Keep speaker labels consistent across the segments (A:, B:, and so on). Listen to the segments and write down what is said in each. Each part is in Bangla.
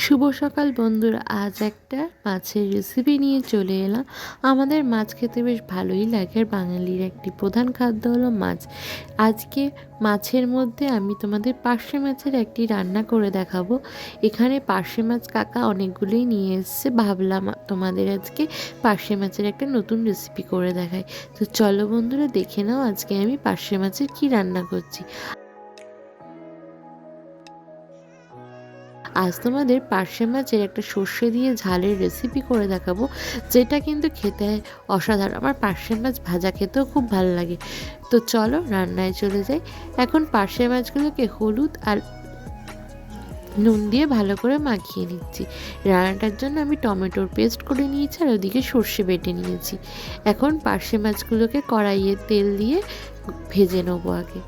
A: শুভ সকাল বন্ধুরা, আজ একটা মাছের রেসিপি নিয়ে চলে এলাম। আমাদের মাছ খেতে বেশ ভালোই লাগে, আর বাঙালির একটি প্রধান খাদ্য হলো মাছ। আজকে মাছের মধ্যে আমি তোমাদের পার্শে মাছের একটি রান্না করে দেখাবো। এখানে পার্শে মাছ কাকা অনেকগুলোই নিয়ে এসছে, ভাবলাম তোমাদের আজকে পার্শে মাছের একটা নতুন রেসিপি করে দেখাই। তো চলো বন্ধুরা, দেখে নাও আজকে আমি পার্শে মাছের কি রান্না করছি। আজ তোমাদের পার্শে মাছের একটা সর্ষে দিয়ে ঝালের রেসিপি করে দেখাবো, যেটা কিন্তু খেতে অসাধারণ। আমার পার্শে মাছ ভাজা খেতেও খুব ভালো লাগে। তো চলো রান্নায় চলে যাই। এখন পার্শে মাছগুলোকে হলুদ আর নুন দিয়ে ভালো করে মাখিয়ে নিচ্ছি। রান্নাটার জন্য আমি টমেটোর পেস্ট করে নিয়েছি, আর ওদিকে সর্ষে বেটে নিয়েছি। এখন পার্শে মাছগুলোকে কড়াইয়ে তেল দিয়ে ভেজে নেবো আগে।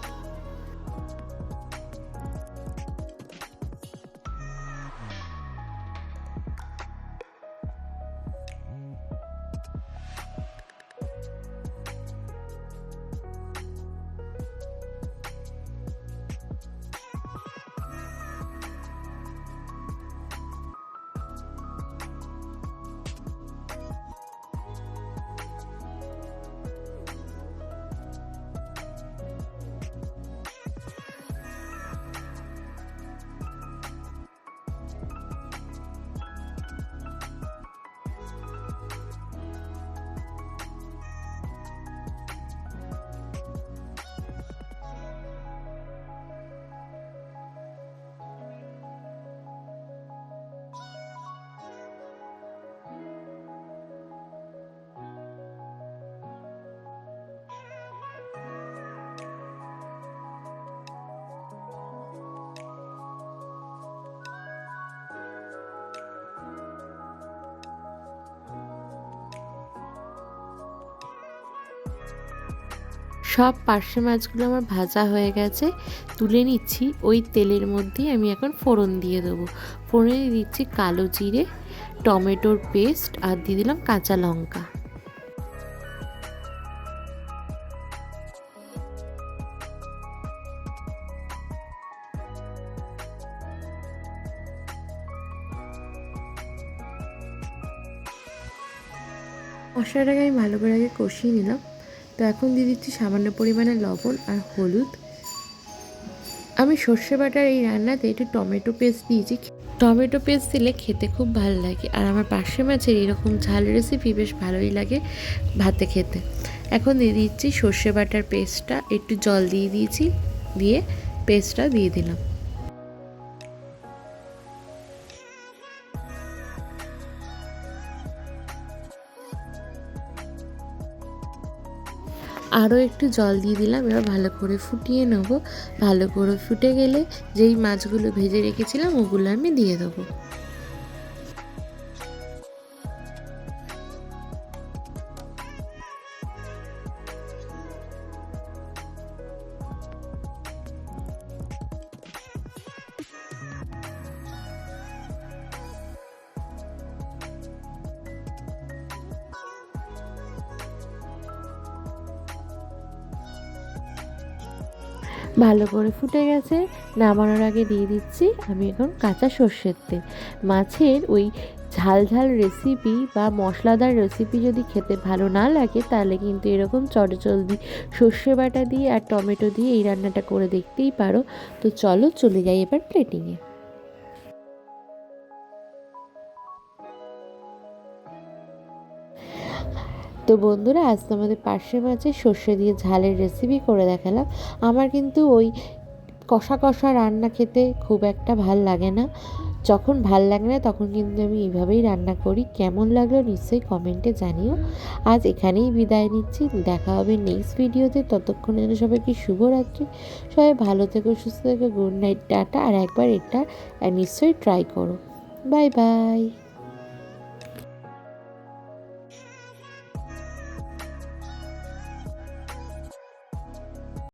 A: সব পার্শে মাছগুলো আমার ভাজা হয়ে গেছে, তুলে নিচ্ছি। ওই তেলের মধ্যেই আমি এখন ফোড়ন দিয়ে দেবো। ফোড়নে দিচ্ছি কালো জিরে, টমেটোর পেস্ট, আর দিয়ে দিলাম কাঁচা লঙ্কা। মশলাটাকে আমি ভালো করে আগে কষিয়ে নিলাম। তো এখন দিয়ে দিচ্ছি সামান্য পরিমাণে লবণ আর হলুদ। আমি সর্ষে বাটার এই রান্নাতে একটু টমেটো পেস্ট দিয়েছি। টমেটো পেস্ট দিলে খেতে খুব ভালো লাগে, আর আমার পার্শে মাছের এরকম ঝাল রেসিপি বেশ ভালোই লাগে ভাতে খেতে। এখন দিয়ে দিচ্ছি সর্ষে বাটার পেস্টটা, একটু জল দিয়ে দিয়েছি, দিয়ে পেস্টটা দিয়ে দিলাম। আরও একটু জল দিয়ে দিলাম। এবার ভালো করে ফুটিয়ে নেব। ভালো করে ফুটে গেলে যেই মাছগুলো ভেজে রেখেছিলাম ওগুলো আমি দিয়ে দেবো। ভালো করে ফুটে গেছে, নামানোর আগে দিয়ে দিচ্ছি আমি এখন কাঁচা সর্ষের তেল। মাছের ওই ঝাল ঝাল রেসিপি বা মশলাদার রেসিপি যদি খেতে ভালো না লাগে, তাহলে কিন্তু এরকম চটজলদি সর্ষে বাটা দিয়ে আর টমেটো দিয়ে এই রান্নাটা করে দেখতেই পারো। তো চলো চলে যাই এবার প্লেটিংয়ে। তো বন্ধুরা, আজ তোমাদের পার্শে মাছের সর্ষে দিয়ে ঝালের রেসিপি করে দেখালাম। আমার কিন্তু ওই কষা কষা রান্না খেতে খুব একটা ভাল লাগে না। যখন ভাল লাগে না তখন কিন্তু আমি এইভাবেই রান্না করি। কেমন লাগলো নিশ্চয়ই কমেন্টে জানিও। আজ এখানেই বিদায় নিচ্ছি, দেখা হবে নেক্সট ভিডিওতে। ততক্ষণের জন্য সবাইকে শুভরাত্রি। সবাই ভালো থেকো, সুস্থ থেকো, গুড নাইট, টাটা। আর একবার এটা নিশ্চয়ই ট্রাই করো। Bye bye.